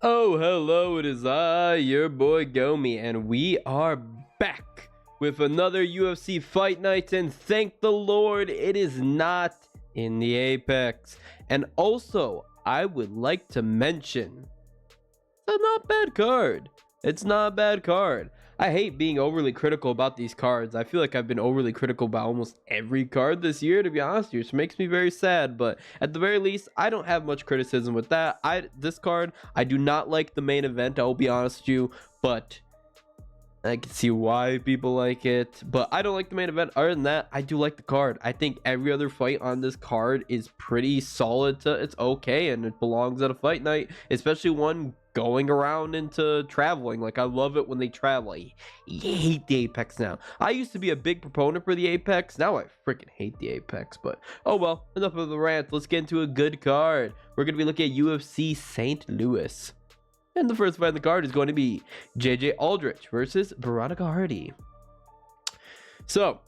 Oh, hello, it is I, your boy Gomi, and we are back with another UFC Fight Night, and thank the Lord it is not in the Apex. And also, I would like to mention, it's not a bad card. It's not a bad card. I hate being overly critical about these cards. I feel like I've been overly critical about almost every card this year, to be honest with you, which makes me very sad. But at the very least, I don't have much criticism with that. This card, I do not like the main event, I will be honest with you, but I can see why people like it. But I don't like the main event. Other than that, I do like the card. I think every other fight on this card is pretty solid. It's okay, and it belongs at a fight night, especially one going around into traveling. Like, I love it when they travel. I hate the Apex now. I used to be a big proponent for the Apex. Now I freaking hate the Apex. But oh well, enough of the rant. Let's get into a good card. We're gonna be looking at UFC St. Louis. And the first fight on the card is going to be JJAldrich versus Veronica. So,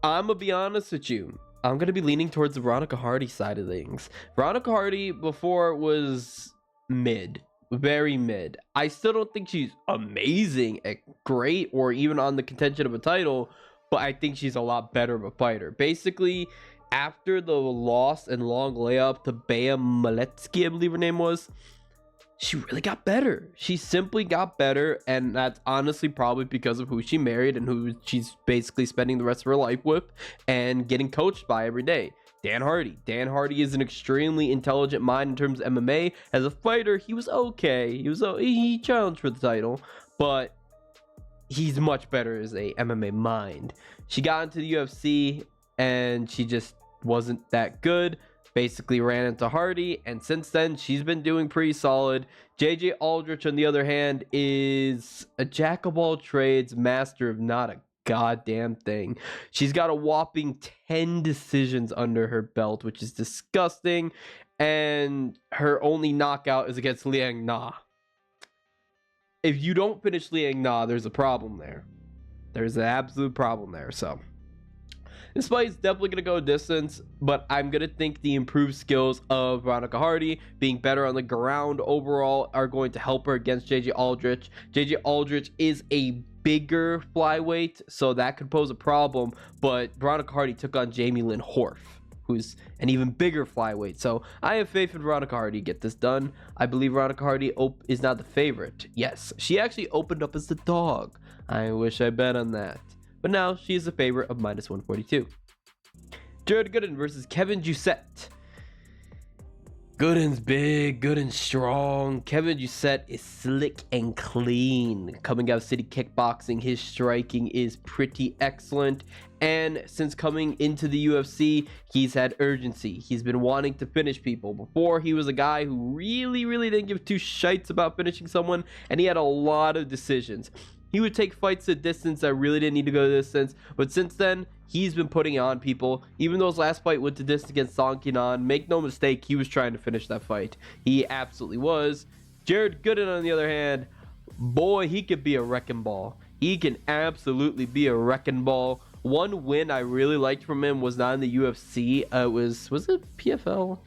I'm going to be honest with you. I'm going to be leaning towards the Veronica side of things. Veronica before was mid. Very mid. I still don't think she's amazing, great, or even on the contention of a title, but I think she's a lot better of a fighter. Basically, after the loss and long layup to Bea Maletsky, I believe her name was, she really got better. She simply got better, and that's honestly probably because of who she married and who she's basically spending the rest of her life with and getting coached by every day. Dan Hardy is an extremely intelligent mind in terms of MMA. As a fighter, he was okay. He challenged for the title, but he's much better as a MMA mind. She got into the UFC, and she just wasn't that good. Basically ran into Hardy, and since then she's been doing pretty solid. JJAldrich, on the other hand, is a jack of all trades, master of not a goddamn thing. She's got a whopping 10 decisions under her belt, which is disgusting, and her only knockout is against Liang Na. If you don't finish Liang Na, there's a problem there. There's an absolute problem there. So this fight is definitely going to go distance, but I'm going to think the improved skills of Veronica, being better on the ground overall, are going to help her against JJAldrich. JJAldrich is a bigger flyweight, so that could pose a problem, but Veronica took on Jamie Lynn Horf, who's an even bigger flyweight. So I have faith in Veronica to get this done. I believe Veronica is not the favorite. Yes, she actually opened up as the dog. I wish I bet on that. But now she is a favorite of minus 142. Jared Gooden versus Kevin Josette. Gooden's big, Gooden's strong. Kevin Josette is slick and clean. Coming out of City Kickboxing, his striking is pretty excellent. And since coming into the UFC, he's had urgency. He's been wanting to finish people. Before, he was a guy who really didn't give two shites about finishing someone, and he had a lot of decisions. He would take fights to distance that really didn't need to go to distance, but since then, he's been putting on people. Even though his last fight went to distance against Sankinan, make no mistake, he was trying to finish that fight. He absolutely was. Jared Gooden, on the other hand, boy, he could be a wrecking ball. He can absolutely be a wrecking ball. One win I really liked from him was not in the UFC. Was it PFL?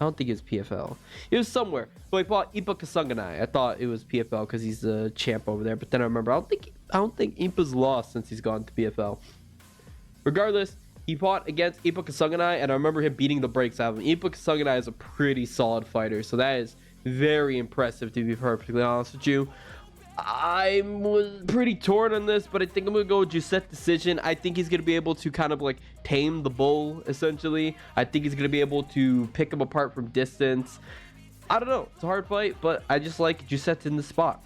I don't think it's PFL. It was somewhere. So I fought Ipa Kasanganai. I thought it was PFL because he's the champ over there. But then I remember, I don't think Ipa's lost since he's gone to PFL. Regardless, he fought against Ipa Kasanganai, and I remember him beating the brakes out of him. Ipa Kasanganai is a pretty solid fighter, so that is very impressive, to be perfectly honest with you. I was pretty torn on this, but I think I'm going to go with Josette decision. I think he's going to be able to kind of like tame the bull, essentially. I think he's going to be able to pick him apart from distance. I don't know. It's a hard fight, but I just like Josette in the spot.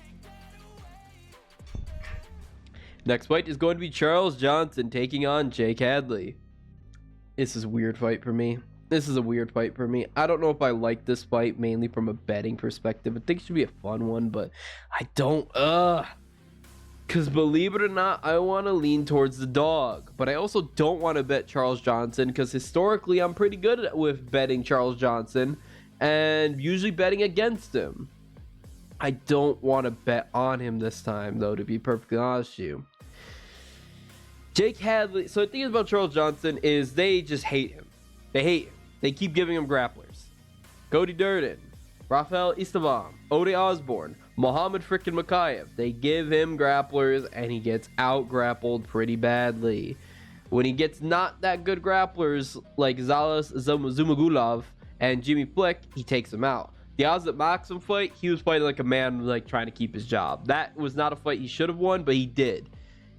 Next fight is going to be Charles Johnson taking on Jake Hadley. This is a weird fight for me. I don't know if I like this fight mainly from a betting perspective. I think it should be a fun one, but I don't, because believe it or not, I want to lean towards the dog, but I also don't want to bet Charles Johnson because historically I'm pretty good with betting Charles Johnson and usually betting against him. I don't want to bet on him this time, though, to be perfectly honest with you. Jake Hadley, so the thing about Charles Johnson is they just hate him. They hate him. They keep giving him grapplers. Cody Durden. Raphael Estevam, Ode Osborne, Muhammad frickin' Makayev. They give him grapplers, and he gets out-grappled pretty badly. When he gets not that good grapplers like Zalas Zumagulov and Jimmy Flick, he takes him out. The Ozzy Maxim fight, he was fighting like a man, like trying to keep his job. That was not a fight he should have won, but he did.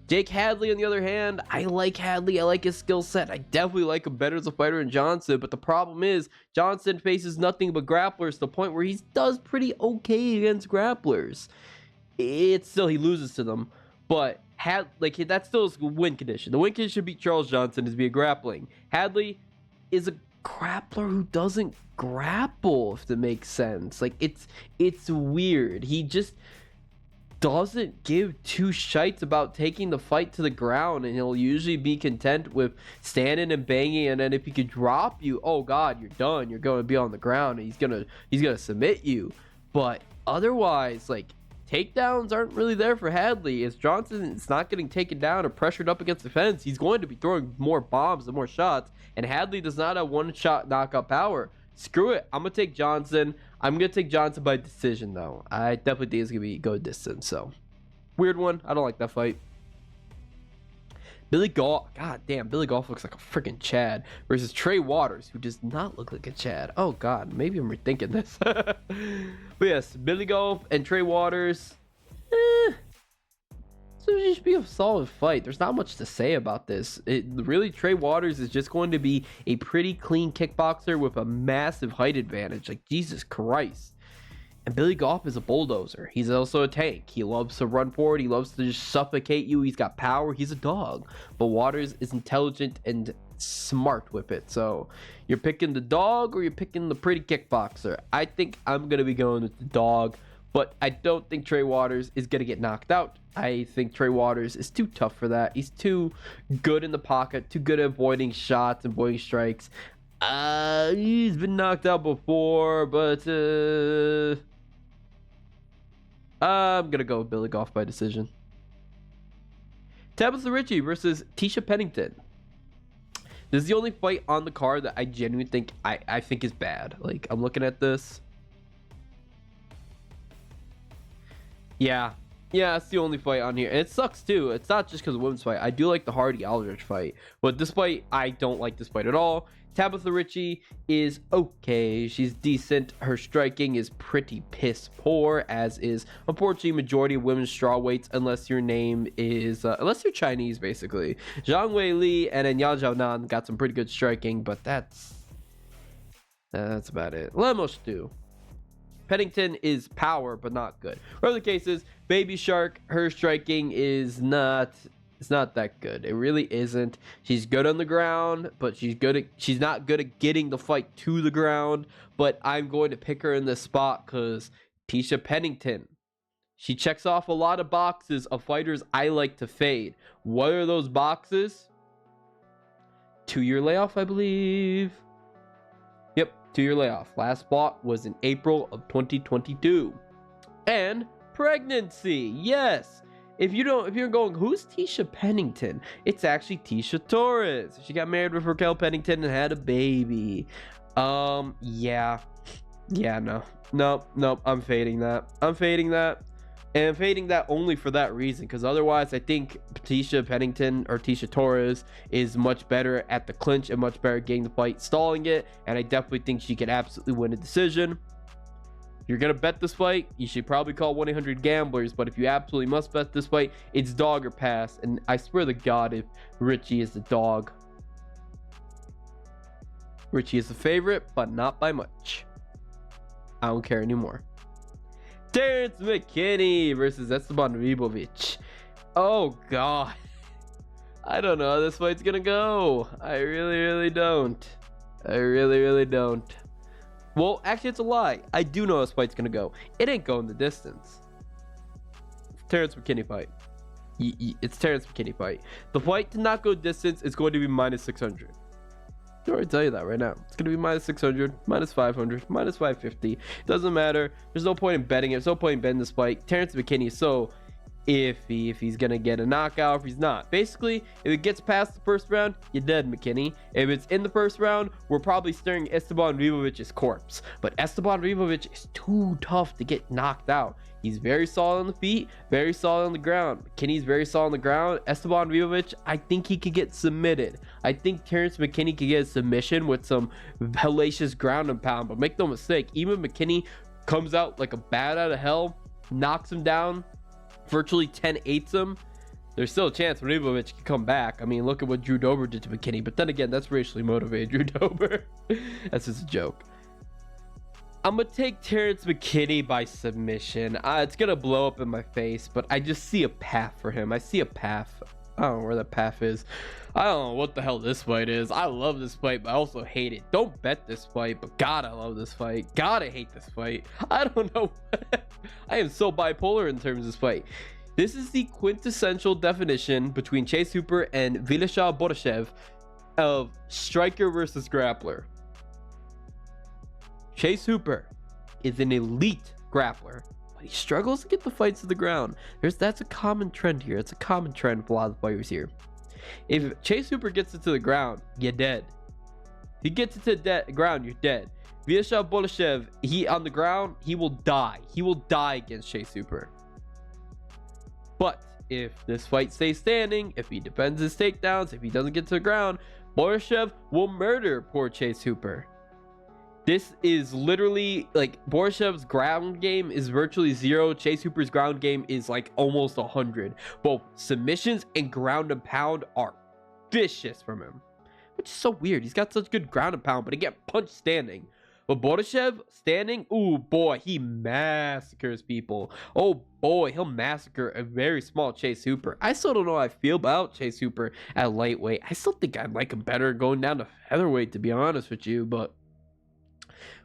Jake Hadley, on the other hand, I like Hadley. I like his skill set. I definitely like him better as a fighter than Johnson, but the problem is Johnson faces nothing but grapplers to the point where he does pretty okay against grapplers. It's still, he loses to them, but that's still his win condition. The win condition to beat Charles Johnson is via grappling. Hadley is a grappler who doesn't grapple, if that makes sense. Like, it's weird. He just doesn't give two shites about taking the fight to the ground, and he'll usually be content with standing and banging, and then if he could drop you, oh god, you're done. You're going to be on the ground, and he's gonna submit you. But otherwise, like, takedowns aren't really there for Hadley. As Johnson is not getting taken down or pressured up against the fence, he's going to be throwing more bombs and more shots, and Hadley does not have one-shot knockout power. Screw it. I'm going to take Johnson. I'm going to take Johnson by decision, though. I definitely think it's going to be go distance, so. Weird one. I don't like that fight. Billy Golf. God damn, Billy Golf looks like a freaking Chad versus Trey Waters, who does not look like a Chad. Oh, God. Maybe I'm rethinking this. But yes, Billy Golf and Trey Waters. So it should be a solid fight. There's not much to say about this. Really, Trey Waters is just going to be a pretty clean kickboxer with a massive height advantage. Like, Jesus Christ. And Billy Golf is a bulldozer. He's also a tank. He loves to run forward. He loves to just suffocate you. He's got power. He's a dog. But Waters is intelligent and smart with it. So you're picking the dog or you're picking the pretty kickboxer. I think I'm going to be going with the dog. But I don't think Trey Waters is going to get knocked out. I think Trey Waters is too tough for that. He's too good in the pocket, too good at avoiding shots and avoiding strikes. He's been knocked out before, but I'm going to go with Billy Golf by decision. Tabitha Ritchie versus Tisha Pennington. This is the only fight on the card that I genuinely think I think is bad. Like, I'm looking at this. Yeah, it's the only fight on here. And it sucks too. It's not just because of women's fight. I do like the JJAldrich fight. But this fight, I don't like this fight at all. Tabitha Ritchie is okay. She's decent. Her striking is pretty piss poor, as is unfortunately majority of women's strawweights, unless your name is unless you're Chinese, basically. Zhang Wei Li and then Yao Jiaonan got some pretty good striking, but that's about it. Lemos do. Pennington is power, but not good. Whatever the case is, Baby Shark, her striking is not that good. It really isn't. She's good on the ground, but she's not good at getting the fight to the ground. But I'm going to pick her in this spot because Tisha Pennington, she checks off a lot of boxes of fighters I like to fade. What are those boxes? 2-year layoff, I believe. Yep, 2-year layoff. Last spot was in April of 2022. And pregnancy. Yes. If you're going, who's Tisha Pennington? It's actually Tisha Torres. She got married with Raquel Pennington and had a baby. Yeah, no. I'm fading that. And I'm fading that only for that reason, because otherwise I think Tisha Pennington or Tisha Torres is much better at the clinch and much better at getting the fight, stalling it, and I definitely think she can absolutely win a decision. If you're gonna bet this fight, you should probably call 1-800-GAMBLERS, but if you absolutely must bet this fight, it's dog or pass, and I swear to God, if Ritchie is the dog. Ritchie is the favorite, but not by much. I don't care anymore. Terence McKinney versus Esteban Ribovic. Oh God, I don't know how this fight's gonna go. I really don't. I really don't. Well, actually, it's a lie. I do know how this fight's gonna go. It ain't going the distance. Terence McKinney fight. It's Terence McKinney fight. The fight to not go distance is going to be -600. I already tell you that right now. It's going to be -600, -500, -550. Doesn't matter. There's no point in betting it. There's no point in betting this fight. Terence McKinney is so iffy if he's gonna get a knockout, if he's not. Basically, if it gets past the first round, you're dead, McKinney. If it's in the first round, we're probably staring Esteban Ribovic's corpse. But Esteban Ribovic is too tough to get knocked out. He's very solid on the feet, very solid on the ground. McKinney's very solid on the ground. Esteban Ribovic, I think he could get submitted. I think Terence McKinney could get a submission with some hellacious ground and pound. But make no mistake, even McKinney comes out like a bat out of hell, knocks him down, virtually 10-8s him. There's still a chance Ribovic can come back. I mean, look at what Drew Dober did to McKinney. But then again, that's racially motivated Drew Dober. That's just a joke. I'm going to take Terence McKinney by submission. It's going to blow up in my face, but I just see a path for him. I see a path. I don't know where that path is. I don't know what the hell this fight is. I love this fight, but I also hate it. Don't bet this fight, but God, I love this fight. God, I hate this fight. I don't know. I am so bipolar in terms of this fight. This is the quintessential definition between Chase Hooper and Vasyl Bukhev of striker versus grappler. Chase Hooper is an elite grappler, but he struggles to get the fights to the ground. That's a common trend here. It's a common trend for a lot of players here. If Chase Hooper gets it to the ground, you're dead. If he gets it to the ground, you're dead. Vasyl Bukhev, he on the ground, he will die. He will die against Chase Hooper. But if this fight stays standing, if he defends his takedowns, if he doesn't get to the ground, Bukhev will murder poor Chase Hooper. This is literally like Bukhev's ground game is virtually 0. Chase Hooper's ground game is like almost 100. Both submissions and ground and pound are vicious from him, which is so weird. He's got such good ground and pound, but he get punched standing. But Bukhev standing, ooh boy, he massacres people. Oh boy, he'll massacre a very small Chase Hooper. I still don't know how I feel about Chase Hooper at lightweight. I still think I'd like him better going down to featherweight, to be honest with you, but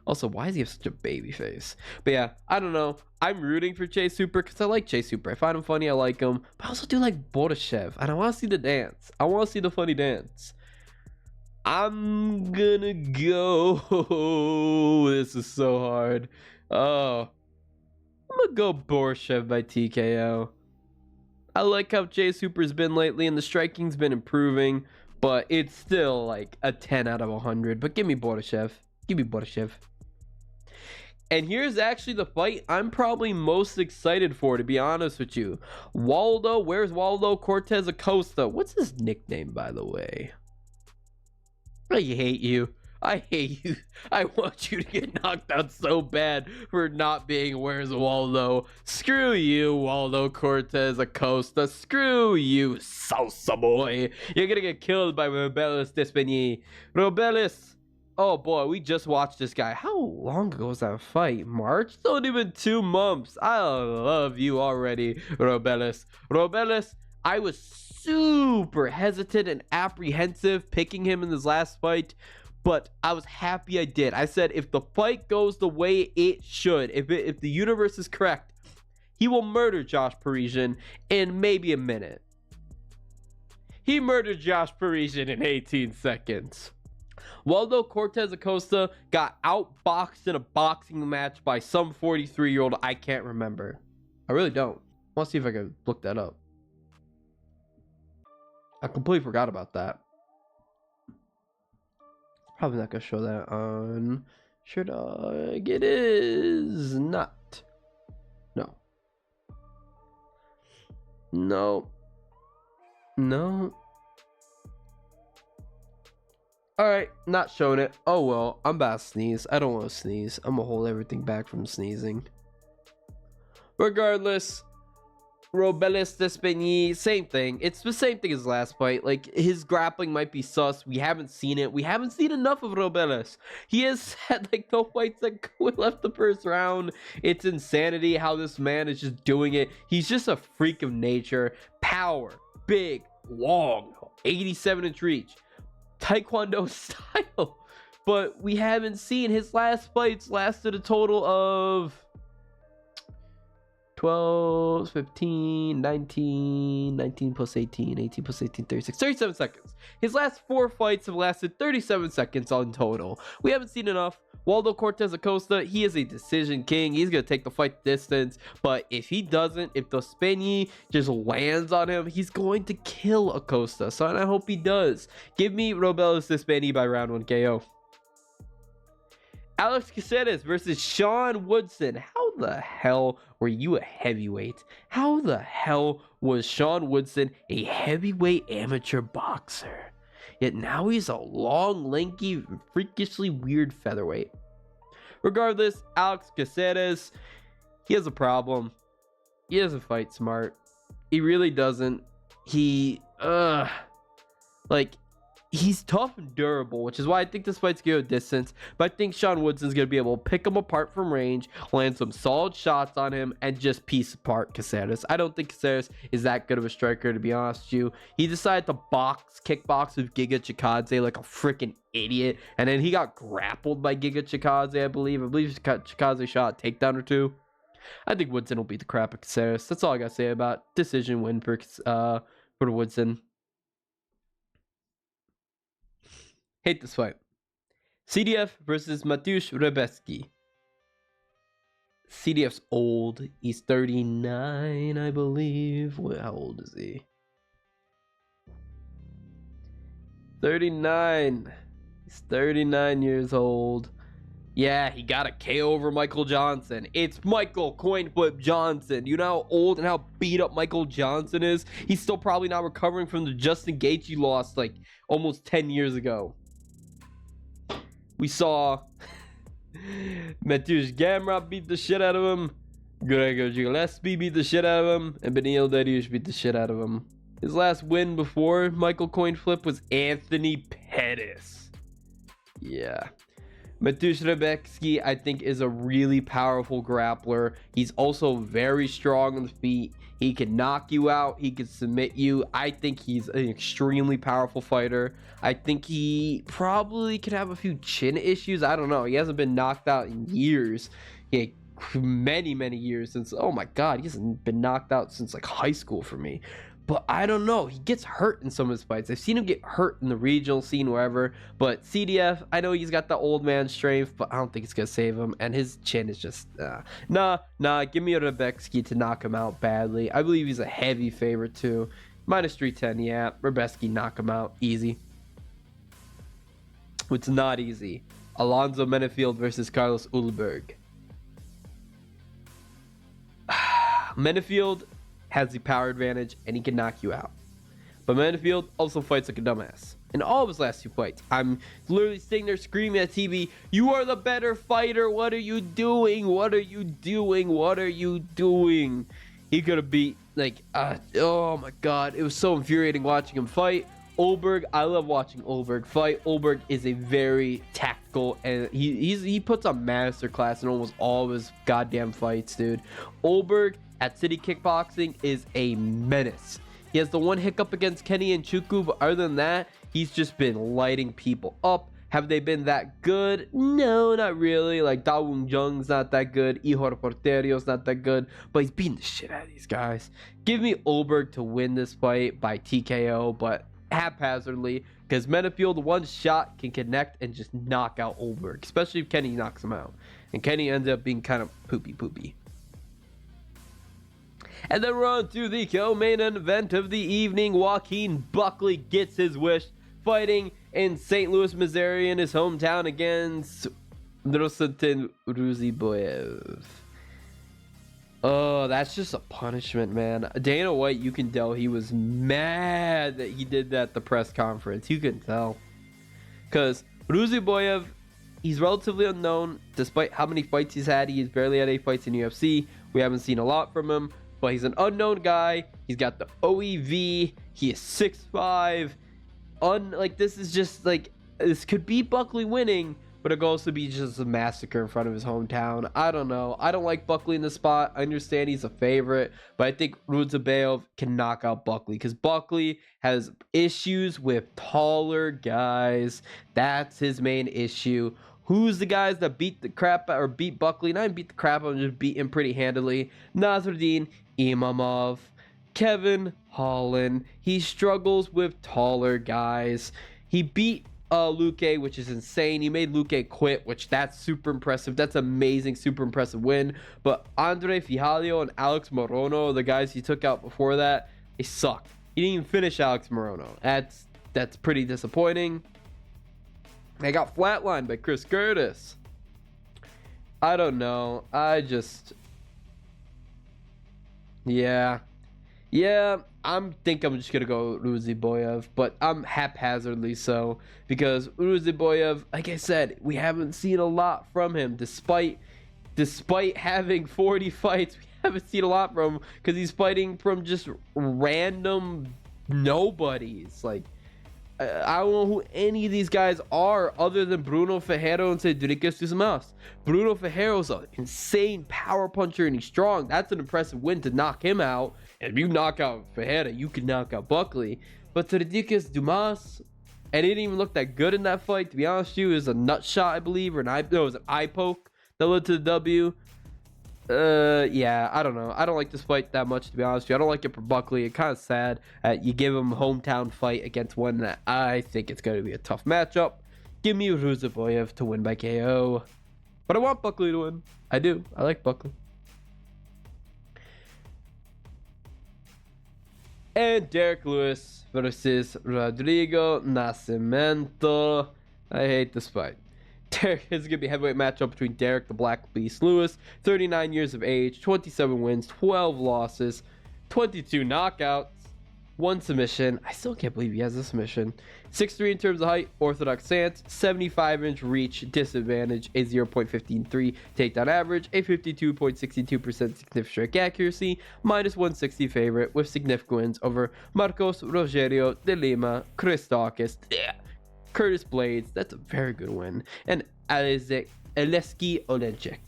also, why does he have such a baby face? But yeah, I don't know. I'm rooting for Chase Hooper because I like Chase Hooper. I find him funny. I like him. But I also do like Bukhev. And I want to see the dance. I want to see the funny dance. I'm gonna go. This is so hard. Oh. I'm gonna go Bukhev by TKO. I like how Chase Hooper's been lately and the striking's been improving. But it's still like a 10 out of 100. But give me Bukhev. Give me Bukhev. And here's actually the fight I'm probably most excited for, to be honest with you. Waldo, where's Waldo? Cortez Costa. What's his nickname, by the way? I hate you. I hate you. I want you to get knocked out so bad for not being where's Waldo. Screw you, Waldo Cortez Costa. Screw you, Salsa boy. You're gonna get killed by Robelis Despigny. Robelis. Oh boy, we just watched this guy. How long ago was that fight? March? It's not even 2 months. I love you already, Robelis. Robelis, I was super hesitant and apprehensive picking him in this last fight, but I was happy I did. I said if the fight goes the way it should, if the universe is correct, he will murder Josh Parisian in maybe a minute. He murdered Josh Parisian in 18 seconds. Waldo Cortez Costa got outboxed in a boxing match by some 43-year-old I can't remember. I really don't. I want to see if I can look that up. I completely forgot about that. Probably not going to show that on... Should I? It is not. No. No. No. Alright, not showing it. Oh well, I'm about to sneeze. I don't want to sneeze. I'm gonna hold everything back from sneezing. Regardless, Robelis Despigny, same thing. It's the same thing as last fight. Like, his grappling might be sus. We haven't seen it. We haven't seen enough of Robelis. He has had like no fights that left the first round. It's insanity how this man is just doing it. He's just a freak of nature. Power, big, long, 87-inch reach. Taekwondo style, but we haven't seen his last fights lasted a total of 12, 15, 19, 19 plus 18, 18 plus 18, 36, 37 seconds. His last 4 fights have lasted 37 seconds on total. We haven't seen enough. Waldo, Cortez, Costa, he is a decision king. He's going to take the fight distance. But if he doesn't, if the Spinny just lands on him, he's going to kill Costa. So I hope he does. Give me Robelis Spinny by round 1 KO. Alex Caceres versus Shawn Woodson. How the hell were you a heavyweight? How the hell was Shawn Woodson a heavyweight amateur boxer? Yet now he's a long, lanky, freakishly weird featherweight. Regardless, Alex Caceres, he has a problem. He doesn't fight smart. He really doesn't. He's tough and durable, which is why I think this fight's going to go distance. But I think Shawn Woodson's going to be able to pick him apart from range, land some solid shots on him, and just piece apart Caceres. I don't think Caceres is that good of a striker, to be honest with you. He decided to kickbox with Giga Chikadze like a freaking idiot. And then he got grappled by Giga Chikadze, I believe. I believe Chikadze shot a takedown or two. I think Woodson will beat the crap of Caceres. That's all I got to say about decision win for Woodson. Hate this fight. CDF versus Mateusz Rebecki. CDF's old. He's 39, I believe. How old is he? 39. He's 39 years old. Yeah, he got a KO over Michael Johnson. It's Michael Coin Flip Johnson. You know how old and how beat up Michael Johnson is? He's still probably not recovering from the Justin Gaethje loss like almost 10 years ago. We saw Mateusz Gamrot beat the shit out of him. Gregor Gillespie beat the shit out of him. And Beneil Dariush beat the shit out of him. His last win before Michael Coin Flip was Anthony Pettis. Yeah. Mateusz Rebecki, I think, is a really powerful grappler. He's also very strong on the feet. He can knock you out. He can submit you. I think he's an extremely powerful fighter. I think he probably could have a few chin issues. I don't know. He hasn't been knocked out in years. Many years since, oh my God, he hasn't been knocked out since like high school for me. But I don't know. He gets hurt in some of his fights. I've seen him get hurt in the regional scene, wherever. But CDF, I know he's got the old man strength, but I don't think it's going to save him. And his chin is just, nah. Give me a Rebecki to knock him out badly. I believe he's a heavy favorite, too. Minus 310, yeah. Rebecki, knock him out. Easy. It's not easy. Alonzo Menefield versus Carlos Ulberg. Menefield has the power advantage and he can knock you out. But Menefield also fights like a dumbass. In all of his last 2 fights, I'm literally sitting there screaming at TV, "You are the better fighter. What are you doing? What are you doing? What are you doing?" He could have beat, oh my God. It was so infuriating watching him fight. Ulberg, I love watching Ulberg fight. Ulberg is a very tactical, and he puts a masterclass in almost all of his goddamn fights, dude. Ulberg at City Kickboxing is a menace. He has the one hiccup against Kenny and Chuku, but other than that, he's just been lighting people up. Have they been that good? No, not really. Like, Da Woon Jung's not that good. Ihor Porterio's not that good. But he's beating the shit out of these guys. Give me Ulberg to win this fight by TKO, but haphazardly. Because Menefield, one shot can connect and just knock out Ulberg. Especially if Kenny knocks him out. And Kenny ends up being kind of poopy. And then we're on to the co-main event of the evening. Joaquin Buckley gets his wish, fighting in St. Louis, Missouri, in his hometown against Drosatin Ruziboyev. Oh, that's just a punishment, man. Dana White, you can tell he was mad that he did that at the press conference. You can tell. Because Ruziboyev, he's relatively unknown. Despite how many fights he's had, he's barely had 8 fights in UFC. We haven't seen a lot from him. But he's an unknown guy. He's got the OEV. He is 6'5". This is just this could be Buckley winning, but it could also be just a massacre in front of his hometown. I don't know. I don't like Buckley in the spot. I understand he's a favorite, but I think Ruziboyev can knock out Buckley because Buckley has issues with taller guys. That's his main issue. Who's the guys that beat the crap or beat Buckley? Not even beat the crap out, just beat him pretty handily. Nasruddin Imamov, Kevin Holland. He struggles with taller guys. He beat Luque, which is insane. He made Luque quit, which that's super impressive. That's amazing, super impressive win. But Andre Fijalio and Alex Morono, the guys he took out before that, they suck. He didn't even finish Alex Morono. That's pretty disappointing. They got flatlined by Chris Curtis. I don't know. Yeah, I'm just gonna go Ruziboyev, but I'm haphazardly so because Ruziboyev, like I said, we haven't seen a lot from him despite having 40 fights. We haven't seen a lot from him because he's fighting from just random nobodies. Like I don't know who any of these guys are other than Bruno Ferrero and Cedric Dumas. Bruno Ferrero's an insane power puncher and he's strong. That's an impressive win to knock him out. And if you knock out Ferreira, you can knock out Buckley. But Cedric Dumas, and he didn't even look that good in that fight. To be honest with you, it was a nut shot, I believe, or it was an eye poke that led to the W. Yeah, I don't know. I don't like this fight that much, to be honest with you. I don't like it for Buckley. It's kind of sad. You give him a hometown fight against one that I think it's going to be a tough matchup. Give me Ruziboyev to win by KO. But I want Buckley to win. I do. I like Buckley. And Derrick Lous versus Rodrigo Nascimento. I hate this fight. Derrick is going to be a heavyweight matchup between Derrick the Black Beast Lewis, 39 years of age, 27 wins, 12 losses, 22 knockouts, 1 submission. I still can't believe he has a submission. 6'3" in terms of height, orthodox stance, 75-inch reach, disadvantage, a 0.153 takedown average, a 52.62% significant strike accuracy, minus 160 favorite with significant wins over Marcos Rogerio de Lima, Christakis, Curtis Blades, that's a very good win, and Aleski Olenek.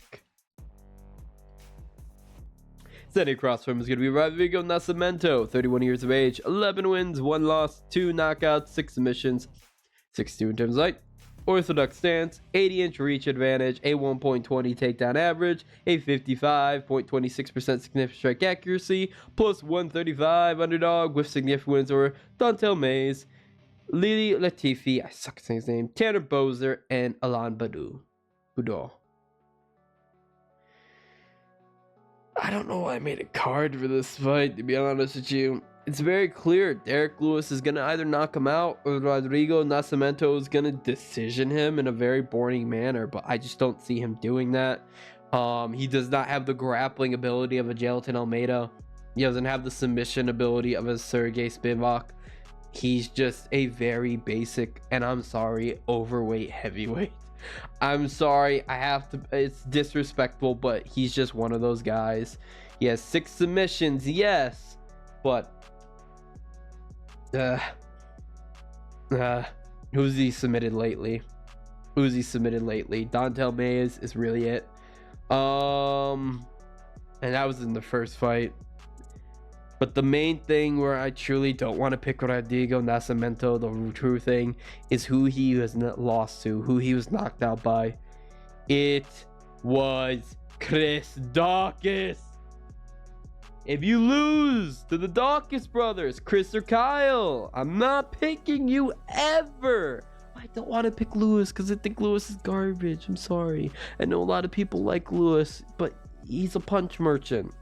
Standing across from him is going to be Rodrigo Nascimento, 31 years of age, 11 wins, 1 loss, 2 knockouts, 6 submissions, 6'2" in terms of height, orthodox stance, 80-inch reach advantage, a 1.20 takedown average, a 55.26% significant strike accuracy, plus 135 underdog with significant wins over Dontel Mays, Lili Latifi, I suck at saying his name, Tanner Bozer, and Alain Boudou. I don't know why I made a card for this fight, to be honest with you. It's very clear Derrick Lous is going to either knock him out or Rodrigo Nascimento is going to decision him in a very boring manner, but I just don't see him doing that. He does not have the grappling ability of a Gelatin Almeida. He doesn't have the submission ability of a Sergey Spivak. He's just a very basic, and I'm sorry, overweight heavyweight. I'm sorry, I have to, it's disrespectful, but he's just one of those guys. He has 6 submissions, yes, but who's he submitted lately? Dontel Mays is really it. And that was in the first fight. But the main thing where I truly don't want to pick Rodrigo Nascimento, the true thing, is who he was lost to, who he was knocked out by. It was Chris Dawkins. If you lose to the Dawkins brothers, Chris or Kyle, I'm not picking you ever. I don't want to pick Lewis because I think Lewis is garbage. I'm sorry. I know a lot of people like Lewis, but he's a punch merchant.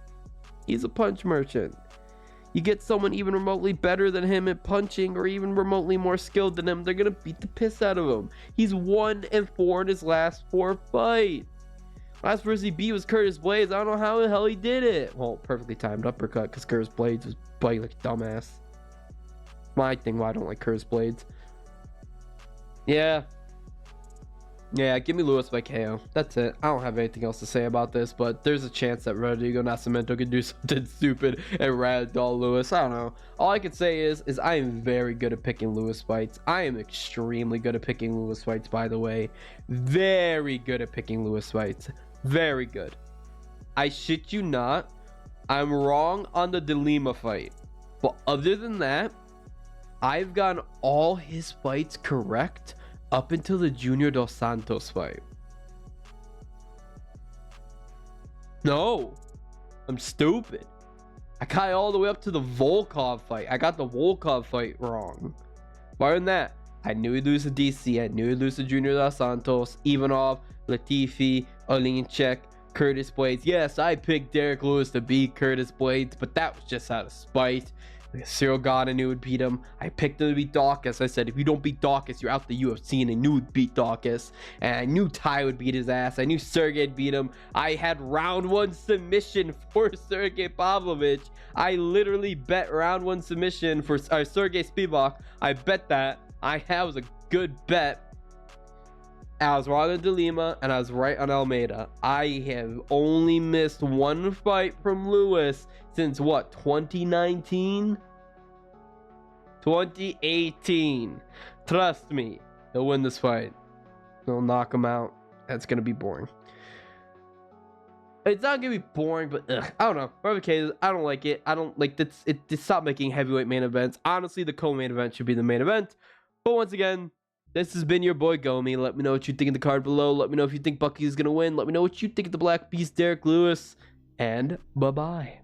You get someone even remotely better than him at punching or even remotely more skilled than him, they're going to beat the piss out of him. He's 1-4 in his last 4 fights. Last versus he beat was Curtis Blades. I don't know how the hell he did it. Well, perfectly timed uppercut because Curtis Blades was biting like a dumbass. My thing why I don't like Curtis Blades. Yeah, give me Lewis by KO. That's it. I don't have anything else to say about this, but there's a chance that Rodrigo Nascimento could do something stupid and ragdoll Lewis. I don't know. All I can say is I am very good at picking Lewis fights. I am extremely good at picking Lewis fights, by the way. Very good at picking Lewis fights. Very good. I shit you not. I'm wrong on the De Lima fight. But other than that, I've gotten all his fights correct up until the Junior Dos Santos fight. No, I'm stupid. I got all the way up to the Volkov fight. I got the Volkov fight wrong. More than that, I knew he'd lose to DC. I knew he'd lose to Junior Dos Santos, Ivanov, Latifi, Olinchek, Curtis Blades. Yes, I picked Derrick Lous to beat Curtis Blades, but that was just out of spite. Cyril God, I knew would beat him. I picked him to beat Dawkins. I said, if you don't beat Dawkins, you're out the UFC, and I knew he'd beat Dawkins. And I knew Ty would beat his ass. I knew Sergey'd beat him. I had round 1 submission for Sergey Pavlovich. I literally bet round 1 submission for Sergey Spivak. I bet that. That was a good bet. I was wrong on De Lima, and I was right on Almeida. I have only missed 1 fight from Lewis since what, 2019? 2018. Trust me, he'll win this fight. He'll knock him out. That's gonna be boring. It's not gonna be boring, but I don't know. Whatever the case is, I don't like it. I don't like this. It stop making heavyweight main events. Honestly, the co-main event should be the main event. But once again, this has been your boy Gomi. Let me know what you think in the card below. Let me know if you think Buckley is going to win. Let me know what you think of the Black Beast, Derrick Lous. And bye-bye.